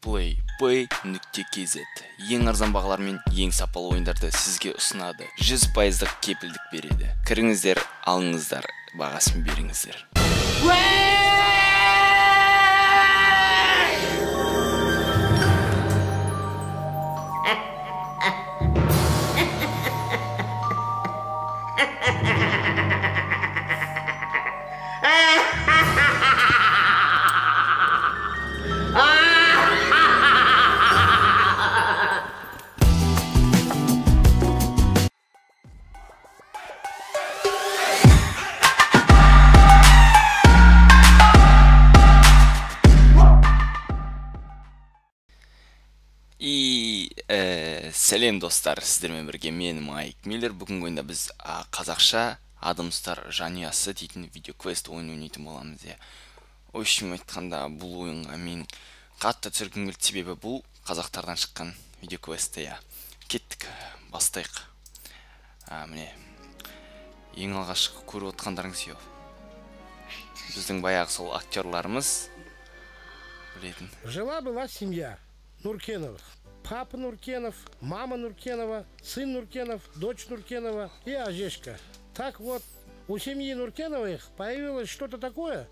Play.kz ең арзан бағалармен ең сапалы ойындарды сізге ұсынады. 100% кепілдік береді. Кіріңіздер, алыңыздар, бағасын беріңіздер. Сәлем достар, сіздермен бірге мен Майк Миллер. Бүгінгі ойында біз қазақша адамстар жанұясы дейтін видеоквест ойын ойнайтын боламыз. Ойшым айтқанда бұл ойынға мен қатты түсіргім келді, себебі бұл қазақтардан шыққан видеоквесті. Кеттік, бастайық. Міне, ең алғашқы көріп отқандарыңыз еу. Біздің баяғы сол актерларымыз білетін. Жила-была семья Нуркеновых. Папа Нуркенов, мама Нуркенова, сын Нуркенов, дочь Нуркенова и Ажешка. Так вот, у семьи Нуркеновых появилось что-то такое,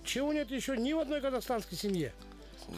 чего нет еще ни в одной казахстанской семье.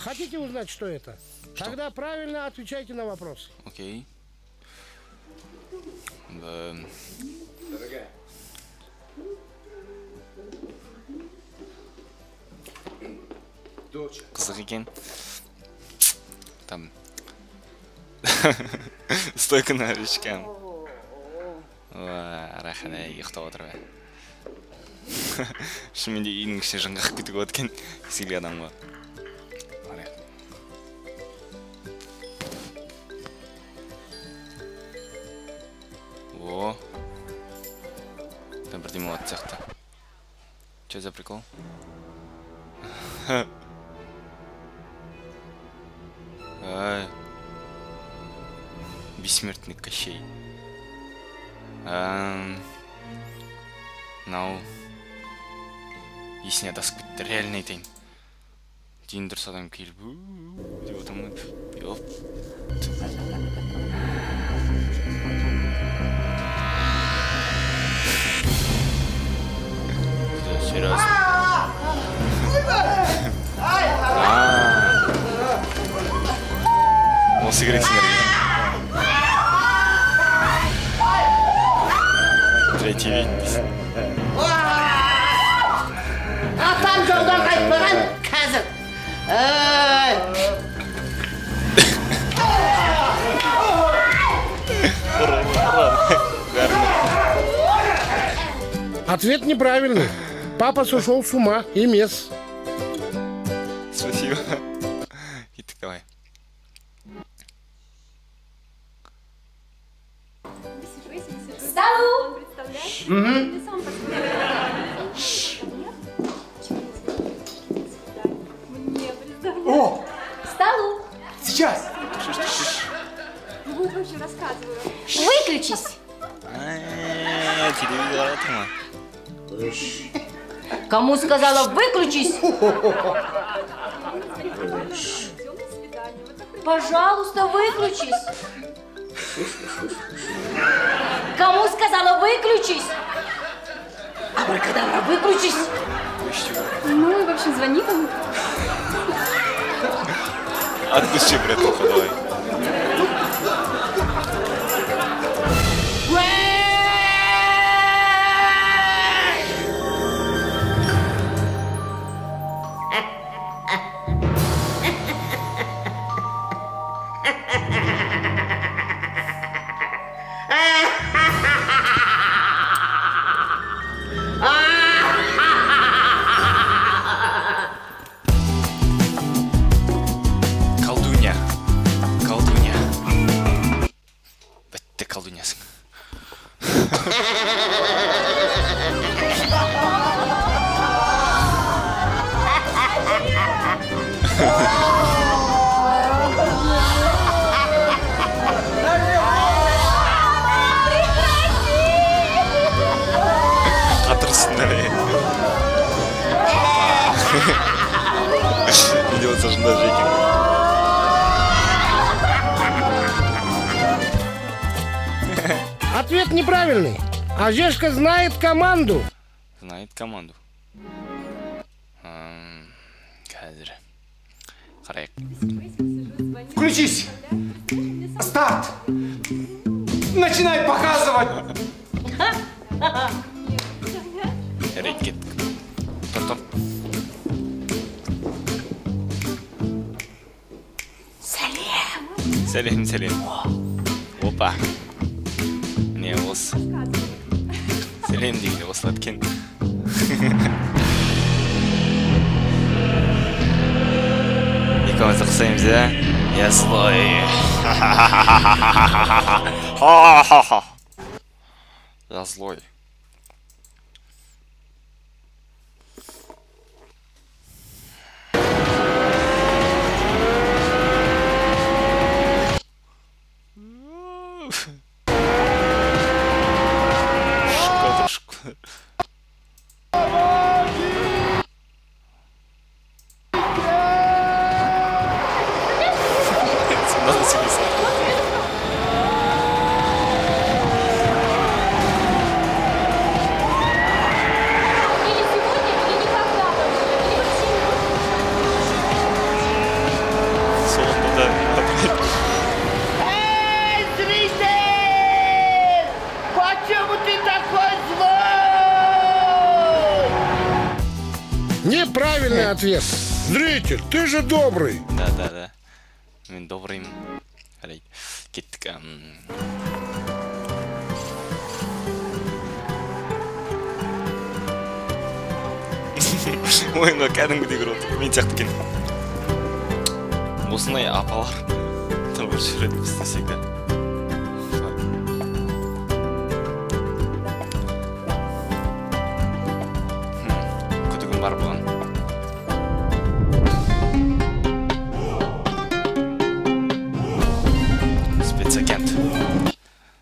Хотите узнать, что это? Что? Тогда правильно отвечайте на вопрос. Окей. Қызық екен. Там стойка на речкам. Рахана ұйықтап отыр бе. Шынымен де үйінің ішіне жаңғақ кетіп өткен кесілі адам ғой. О, там бірдеме болады сияқты. Че за прикол? Бессмертный Кощей. Мынау есіне адасып кетті, реально айтайын. Дейін дұрыс адам келіп деп отырмын. Серьезно. Осы керек сендерге. Третий вид. Атам жолдан қайтпаған қазір. Ответ неправильный. Папа сошел с ума и мес. Спасибо. Итак, давай. Сталу! О! Сталу! Сейчас! Глупо же рассказываю. Выключись! Телевизор отма. Кому сказала выключись? Пожалуйста, выключись! Кому сказала выключись? Абракадабра, выключись! Ну и в общем звони кому. От души, братуха, давай. Колдунья. Бітті колдуньясың. Қатырсыңдар, Видео сажында жекен. Ответ неправильный. Ожешка знает команду. Знает команду. Қазір. Қарайық. Включись! Старт! Начинай показывать! Жарайды, кеттік. Тұр. Сәлем. Опа. Не осы. Сәлем дегенде осылады екен. Екеумізді қысаймыз, ә? Я злой. Я злой. Шкода. Надо себе. Или сегодня, или никогда. Или вообще Sonunda da Эй, зритель! Почему ты такой злой? Неправильный ответ. Зритель, ты же добрый. Да. Мен добрыймын. Жарайды. Кеттік. Ойынға кәдімгідей кіріп отыр. Мен сияқты екен. Осындай апалар тұрып жүреді бізде всегда. Күдігім бар бұған.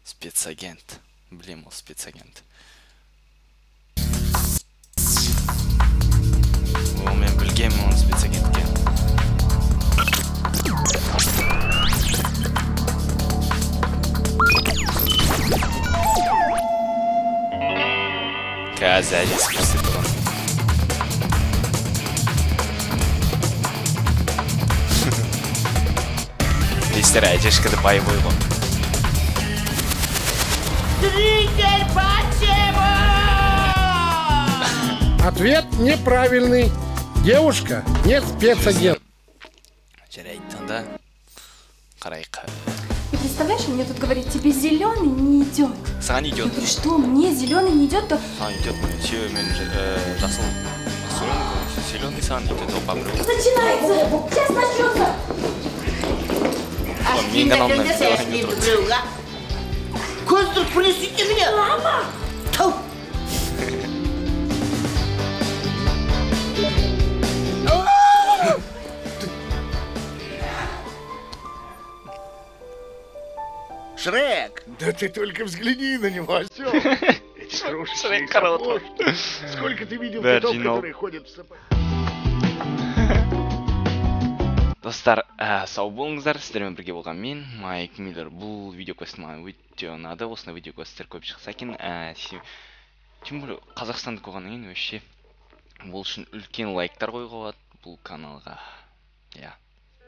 Спецагент. Блин, ол спецагент. Ол мен білгенмін оны спецагентке. Қазір әжесі көрсетіп тұрған. Дейсіздер, әжешкіді бай-бой ғой. Зритель, почему? Ответ неправильный. Девушка не спецагент. Жарайды, да? Қарайық. Ты представляешь, мне тут говорит, тебе зеленый не идет. Саған идет. Я говорю, что, мне зеленый не идет, то Саған идет, че, мен жасыл зеленый саған идет, ол памір. начинается. Сейчас начнется. Ой, мен каналымнан Ошибка, зеленый с ним идет. друг друга. Конструк, принесите меня! Мама! Шрек! Да ты только взгляни на него, осел. Эти крошечные Шрек корот. сапожки. Сколько ты видел Да, котов, Джинол. которые ходят в сапогах? Достар, сау болыңыздар, сіздермен бірге болған мен, Майк Миллер. Бұл видеоквест маған өте ұнады. Осындай видеоквесттер көп шықса екен. Тем более, Қазақстанды қойғаннан кейін вообще бұл үшін үлкен лайктар қойға болады бұл каналға.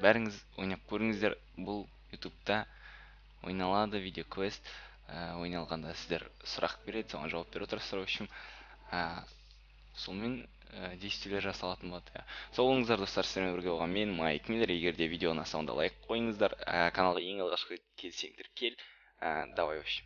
Бәріңіз ойнап көріңіздер. Бұл ютубта ойналады видеоквест. Ойналғанда сіздер сұрақ береді, соған жауап беріп отырсыздар. В общем, сонымен действиелер жасалатын болады. Сау болыңыздар достар, сіздермен бірге болған мен, Майк Миллер. Егер де видео ұнаса, онда лайк қойыңыздар. Каналға ең алғашқы келсеңдер кел. Давай, в общем.